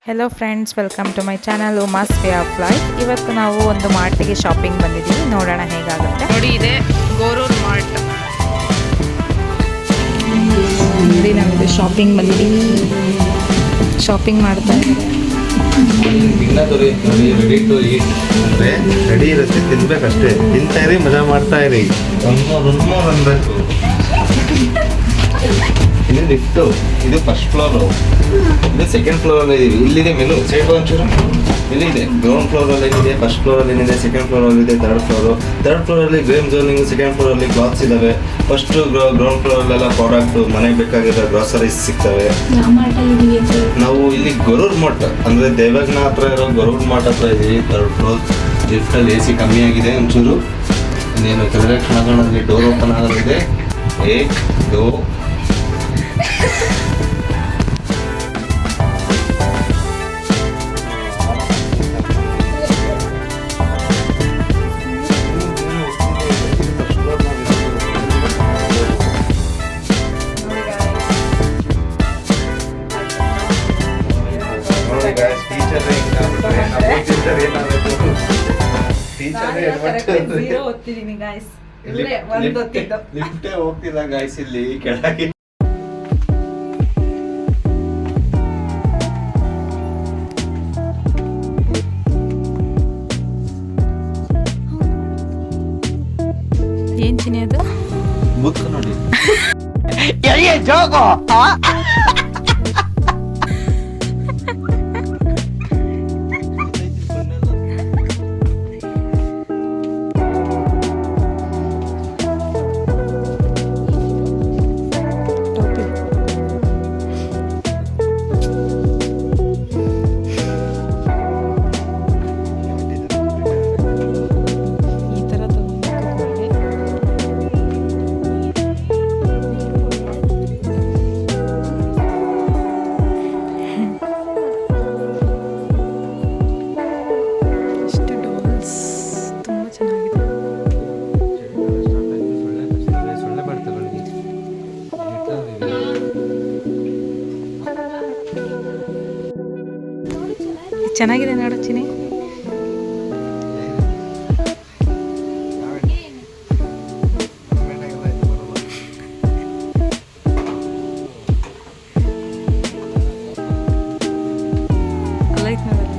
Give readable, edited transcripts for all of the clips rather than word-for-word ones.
Hello friends, welcome to my channel Uma's way of life. ಇವತ್ತು ನಾವು ಒಂದು ಮಾರ್ಟಿಗೆ ಶಾಪಿಂಗ್ ಬಂದಿದ್ದೀವಿ. ನೋಡೋಣ ಹೇಗಾಗುತ್ತೆ. ನೋಡಿ, ಇದೆ ಗೋರೂರ್ ಮಾರ್ಟ್. ಇಲ್ಲಿ ನಾವು ಶಾಪಿಂಗ್ ಬಂದಿದ್ದೀವಿ. ಶಾಪಿಂಗ್ ಮಾಡ್ತಾ ಇದ್ದೀವಿ. ನೋಡಿ, ರೆಡಿ ಟು ಈಟ್ ಅಂದರೆ ರೆಡಿ ಇರುತ್ತೆ, ತಿನ್ಬೇಕಷ್ಟೇ. ತಿಂತಾ ಇರಿ, ಮಜಾ ಮಾಡ್ತಾ ಇರಿ. ಅನ್ಬೇಕು. ಇದು ಲಿಫ್ಟು, ಇದು ಫಸ್ಟ್ ಫ್ಲೋರು, ಇದು ಸೆಕೆಂಡ್ ಫ್ಲೋರಲ್ಲಿ ಇದೀವಿ. ಇಲ್ಲಿದೆ ಮೆನು ಸೈಡ್ ಒಂಚೂರು. ಇಲ್ಲಿದೆ ಗ್ರೌಂಡ್ ಫ್ಲೋರಲ್ಲಿ ಏನಿದೆ, ಫಸ್ಟ್ ಫ್ಲೋರಲ್ಲಿ ಏನಿದೆ, ಸೆಕೆಂಡ್ ಫ್ಲೋರಲ್ಲಿ ಇದೆ, ಥರ್ಡ್ ಫ್ಲೋರಲ್ಲಿ ಗೇಮ್ ಝೋನಿಂಗ್, ಸೆಕೆಂಡ್ ಫ್ಲೋರಲ್ಲಿ ಕ್ಲಾತ್ಸ್ ಇದ್ದಾವೆ. ಫಸ್ಟ್ ಗ್ರೌಂಡ್ ಫ್ಲೋರಲ್ಲೆಲ್ಲ ಪ್ರಾಡಕ್ಟ್ ಮನೆಗೆ ಬೇಕಾಗಿರೋ ಗ್ರಾಸರೀಸ್ ಸಿಗ್ತವೆ. ನಾವು ಇಲ್ಲಿ ಗೊರೂರ್ ಮಠ ಅಂದರೆ ದೇವಜ್ಞ ಹತ್ರ ಇರೋ ಗೊರೂರ್ ಮಠ ಹತ್ರ ಇದ್ದೀವಿ. ಥರ್ಡ್ ಫ್ಲೋರ್ ಲಿಫ್ಟಲ್ಲಿ AC ಕಮ್ಮಿ ಆಗಿದೆ ಒಂಚೂರು. ಇನ್ನೇನು ಕೆಳಗಡೆ ಕ್ಷಣಗಳಲ್ಲಿ ಡೋರ್ ಓಪನ್ ಆಗಲಿದೆ. ದೋ ಲಿಫ್ಟೇ ಹೋಗ್ತಿಲ್ಲ ಗಾಯ್ಸ್ ಇಲ್ಲಿ ಕೆಳಗೆ. ಏನ್ ಚಿನಿ ಅದು? ಬುಕ್ ನೋಡಿ. ಚೆನ್ನಾಗಿದೆ ನೋಡು ಚಿನಿ. ಲೈಕ್ ನೋಡಲ್ಲ,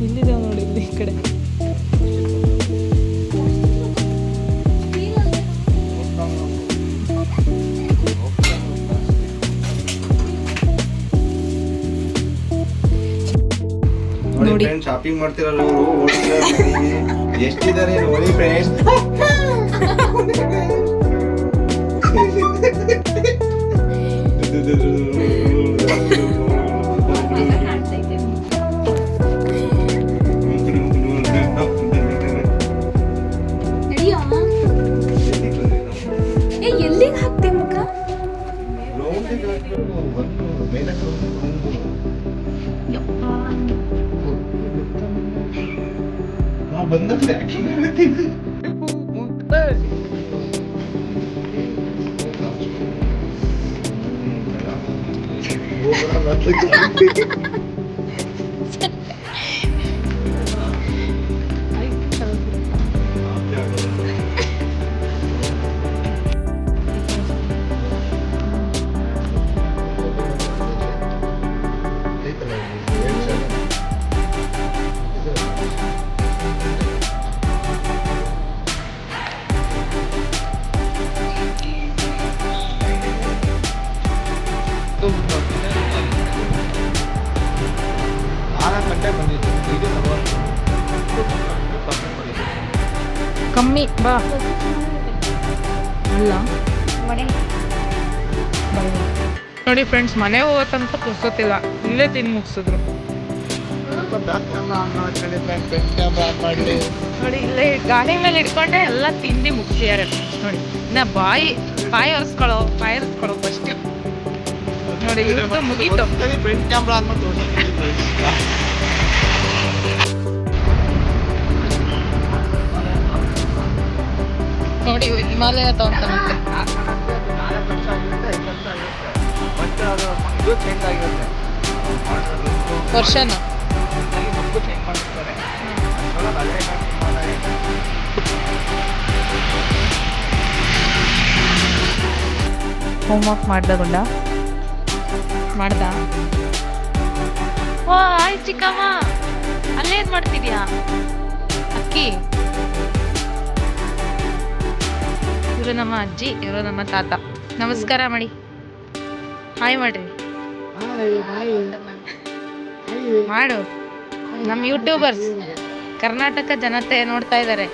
ಇಲ್ಲಿದೆ ನೋಡಿ, ಇಲ್ಲಿ ಈ ಕಡೆ. ನೋಡಿ ಫ್ರೆಂಡ್, ಶಾಪಿಂಗ್ ಮಾಡ್ತಿರೋರು ಎಷ್ಟಿದ್ದಾರೆ ನೋಡಿ ಫ್ರೆಂಡ್ಸ್. ಎಲ್ಲಿಗೆ ಹಾಕ್ತಿ ಮುಖ? ಬಂದ್ರೆ ಕಮ್ಮಿ ಬಾ ಅಲ್ಲ. ನೋಡಿ ಫ್ರೆಂಡ್ಸ್, ಮನೆ ಹೋಗತ್ತಂತ ಪುರ್ಸೊತ್ತಿಲ್ಲ, ಇಲ್ಲೇ ತಿಂದು ಮುಗಿಸಿದ್ರು. ನೋಡಿ, ಇಲ್ಲೇ ಗಾಡಿ ಮೇಲೆ ಇಟ್ಕೊಂಡೆ ಎಲ್ಲ ತಿಂದು ಮುಗಿಸಿದ್ದಾರೆ ನೋಡಿ. ಇನ್ನ ಬಾಯಿ ಒರೆಸ್ಕೊಳ್ಳೋ ಫಸ್ಟ್. ನೋಡಿ, ಇವ್ರದ್ದು ಮುಗೀತು. ನೋಡಿ, ಹಿಮಾಲಯ ತಗೊಂತಾನಂತೆ. ಚೇಂಜ್ ಆಗಿರುತ್ತೆ ವರ್ಷನ ಮಕ್ಕಳು ಚೇಂಜ್ ಮಾಡಿರ್ತಾರೆ ಅದೇ ಹೋಮ್ವರ್ಕ್ ಮಾಡ್ದಗೊಂಡ ಮಾಡ್ದ ಓ ಆಯ್ ಚಿಕ್ಕಮ್ಮ ಅಲ್ಲೇನ್ ಮಾಡ್ತಿದ್ಯಾ ಅಕ್ಕಿ ಇವರು ನಮ್ಮ ಅಜ್ಜಿ ಇವರು ನಮ್ಮ ತಾತ ನಮಸ್ಕಾರ ಮಾಡಿ ಹಾಯ್ ಮಾಡ್ರಿ ಮಾಡು ನಮ್ಮ ಯೂಟ್ಯೂಬರ್ಸ್ ಕರ್ನಾಟಕ ಜನತೆ ನೋಡ್ತಾ ಇದ್ದಾರೆ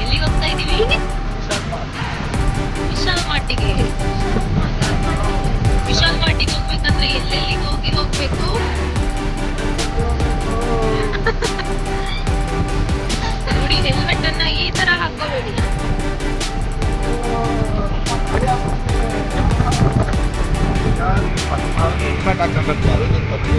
ಎಲ್ಲಿಗೆ ಹೋಗ್ತಾ ಇದೀವಿ ವಿಶಾಲ್ ಮಾರ್ಟಿಗೆ ವಿಶಾಲ್ ಮಾರ್ಟಿಗೆ ಹೋಗ್ಬೇಕಂದ್ರೆ ಎಲ್ಲೆಲ್ಲಿಗೆ ಹೋಗ್ಬೇಕು ನೋಡಿ ಹೆಲ್ಮೆಟ್ ಅನ್ನ ಈ ತರ ಹಾಕೋಬೇಡಿ ಹೆಲ್ಮೆಟ್ ಹಾಕಬೇಕು ಅದೊಂದು ತಪ್ಪು